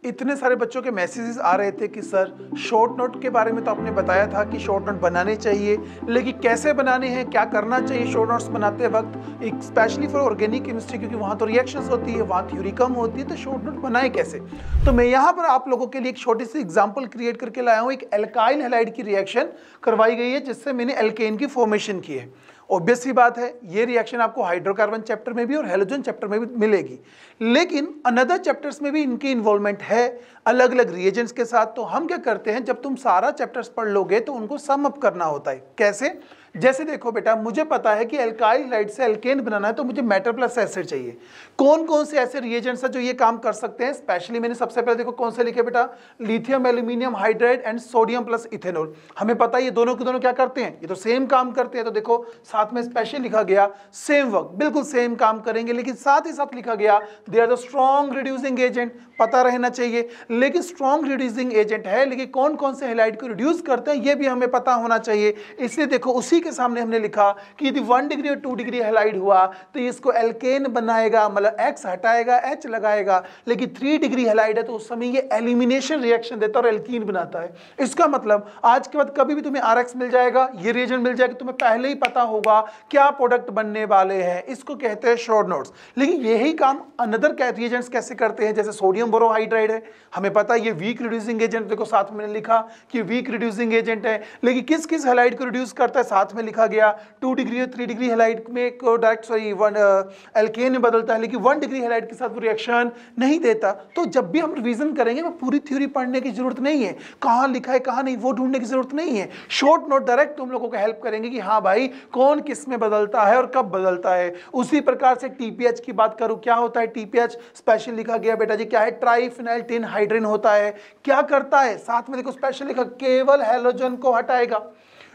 इतने सारे बच्चों के मैसेजेस आ रहे थे कि सर शॉर्ट नोट के बारे में तो आपने बताया था कि शॉर्ट नोट बनाने चाहिए, लेकिन कैसे बनाने हैं, क्या करना चाहिए शॉर्ट नोट्स बनाते वक्त, एक स्पेशली फॉर ऑर्गेनिक केमिस्ट्री, क्योंकि वहाँ तो रिएक्शंस होती है, वहाँ थ्योरी कम होती है, तो शॉर्ट नोट बनाए कैसे। तो मैं यहाँ पर आप लोगों के लिए एक छोटी सी एग्जाम्पल क्रिएट करके लाया हूँ। एक एल्काइल हैलाइड की रिएक्शन करवाई गई है जिससे मैंने एल्केन की फॉर्मेशन की है। ऑब्वियस सी बात है, ये रिएक्शन आपको हाइड्रोकार्बन चैप्टर में भी और हैलोजन चैप्टर में भी मिलेगी, लेकिन अनदर चैप्टर्स में भी इनकी इन्वॉल्वमेंट है अलग अलग रिएजेंट्स के साथ। तो हम क्या करते हैं, जब तुम सारा चैप्टर्स पढ़ लोगे तो उनको सम अप करना होता है। कैसे? जैसे देखो बेटा, मुझे पता है कि एल्काइल हैलाइड से एल्केन बनाना है तो मुझे मेटल प्लस एसिड चाहिए। कौन कौन से ऐसे रिएजेंट्स हैं जो ये काम कर सकते हैं? स्पेशली मैंने सबसे पहले देखो कौन से लिखे बेटा, lithium aluminium hydride and sodium plus ethanol. हमें पता है ये दोनों के दोनों क्या करते हैं, ये तो सेम काम करते हैं। तो देखो साथ में स्पेशल लिखा गया सेम वर्क, बिल्कुल सेम काम करेंगे, लेकिन साथ ही साथ लिखा गया they are the strong reducing agent. पता रहना चाहिए, लेकिन स्ट्रॉन्ग रिड्यूसिंग एजेंट है, लेकिन कौन कौन से हैलाइड को रिड्यूस करते हैं ये भी हमें पता होना चाहिए। इसलिए देखो उसी के सामने हमने लिखा कि यदि 1 डिग्री और 2 डिग्री हैलाइड हुआ तो इसको एल्केन बनाएगा, मतलब X हटाएगा H लगाएगा, लेकिन 3 डिग्री हैलाइड है तो उस समय ये एलिमिनेशन रिएक्शन देता है और एल्कीन बनाता है। इसका मतलब आज के बाद कभी भी तुम्हें RX मिल जाएगा, ये रिएजेंट मिल जाएगा, तुम्हें पहले ही पता होगा क्या प्रोडक्ट बनने वाले हैं। इसको कहते हैं शॉर्ट नोट्स। लेकिन यही काम अनदर रिएजेंट्स कैसे करते हैं, जैसे सोडियम बोरोहाइड्राइड है, हमें पता है ये वीक रिड्यूसिंग एजेंट, देखो साथ में लिखा कि वीक रिड्यूसिंग एजेंट है, लेकिन किस किस हैलाइड को रिड्यूस करता है साथ में लिखा गया 2 डिग्री और 3 डिग्री हैलाइड में को डायरेक्ट एल्केन में बदलता है, लेकिन 1 डिग्री हैलाइड के साथ वो रिएक्शन नहीं देता। तो जब भी हम रिवीजन करेंगे वो पूरी थ्योरी पढ़ने की जरूरत नहीं है, कहाँ लिखा है कहाँ नहीं वो ढूंढने की जरूरत नहीं है। शॉर्ट नोट डायरेक्ट तुम लोगों को हेल्प करेंगे कि हाँ भाई कौन किस में बदलता है और कब बदलता है। उसी प्रकार से टीपीएच की बात करूं, क्या होता है टीपीएच, स्पेशल लिखा गया बेटा जी क्या है, ट्राइफिनाइल टिन हाइड्रेन होता है। क्या करता है साथ में देखो स्पेशल लिखा, केवल हैलोजन को हटाएगा,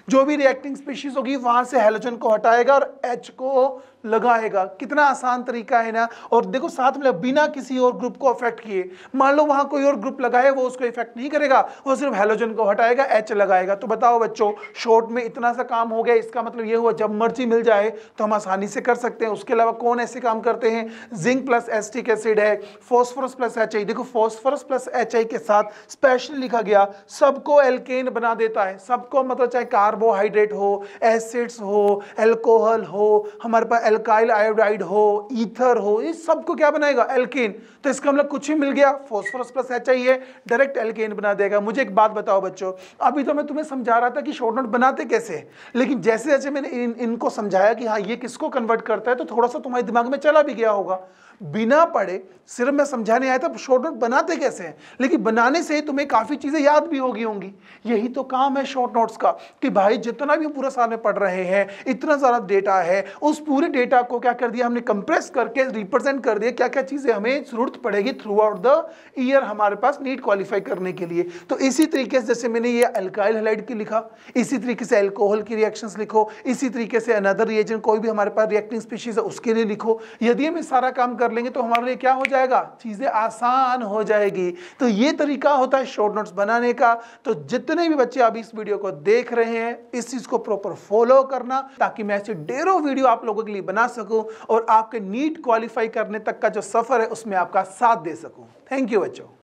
जो भी रिएक्टिंग स्पीशीज होगी वहां से हैलोजन को हटाएगा और H को लगाएगा। कितना आसान तरीका है ना। और देखो साथ में बिना किसी और ग्रुप को अफेक्ट किए, मान लो वहां कोई और ग्रुप लगाए वो उसको इफेक्ट नहीं करेगा, वो सिर्फ हैलोजन को हटाएगा H लगाएगा। तो बताओ बच्चों शॉर्ट में इतना सा काम हो गया। इसका मतलब ये हुआ जब मर्जी मिल जाए तो हम आसानी से कर सकते हैं। उसके अलावा कौन ऐसे काम करते हैं, जिंक प्लस एसिटिक एसिड है, फॉस्फोरस प्लस HI। देखो फॉस्फोरस प्लस HI के साथ स्पेशल लिखा गया सबको एल्केन बना देता है। सबको मतलब चाहे कार्बोहाइड्रेट हो, एसिड्स हो, एल्कोहल हो, हमारे पास एल्काइल आयोडाइड हो, ईथर हो, इस सबको क्या बनाएगा, एल्केन। तो इसका मतलब कुछ ही मिल गया, फॉस्फोरस प्लस HI है, डायरेक्ट एल्केन बना देगा। मुझे एक बात बताओ बच्चों, अभी तो मैं तुम्हें समझा रहा था कि शॉर्ट नोट बनाते कैसे, लेकिन जैसे जैसे मैंने इनको समझाया कि हाँ ये किसको कन्वर्ट करता है, तो थोड़ा सा तुम्हारे दिमाग में चला भी गया होगा। बिना पढ़े सिर्फ मैं समझाने आया था शॉर्ट नोट बनाते कैसे हैं, लेकिन बनाने से तुम्हें काफी चीजें याद भी होगी होंगी। यही तो काम है शॉर्ट नोट्स का कि भाई जितना भी हम पूरा साल में पढ़ रहे हैं, इतना सारा डेटा है, उस पूरे डेटा को क्या कर दिया हमने, कंप्रेस करके रिप्रेजेंट कर दिया क्या क्या चीजें हमें जरूरत पड़ेगी थ्रू आउट द ईयर हमारे पास नीट क्वालिफाई करने के लिए। तो इसी तरीके से जैसे मैंने ये अल्काइल हैलाइड की लिखा, इसी तरीके से अल्कोहल की रिएक्शंस लिखो, इसी तरीके से अनदर रिएजेंट कोई भी हमारे पास रिएक्टिंग स्पीशीज है उसके लिए लिखो। यदि हम सारा काम कर लेंगे तो हमारे लिए क्या हो जाएगा, चीजें आसान हो जाएगी। तो ये तरीका होता है शॉर्ट नोट्स बनाने का। तो जितने भी बच्चे अभी इस वीडियो को देख रहे हैं इस चीज को प्रॉपर फॉलो करना, ताकि मैं ऐसे ढेरों वीडियो आप लोगों के लिए बना सकूं और आपके नीट क्वालिफाई करने तक का जो सफर है उसमें आपका साथ दे सकूं। थैंक यू बच्चों।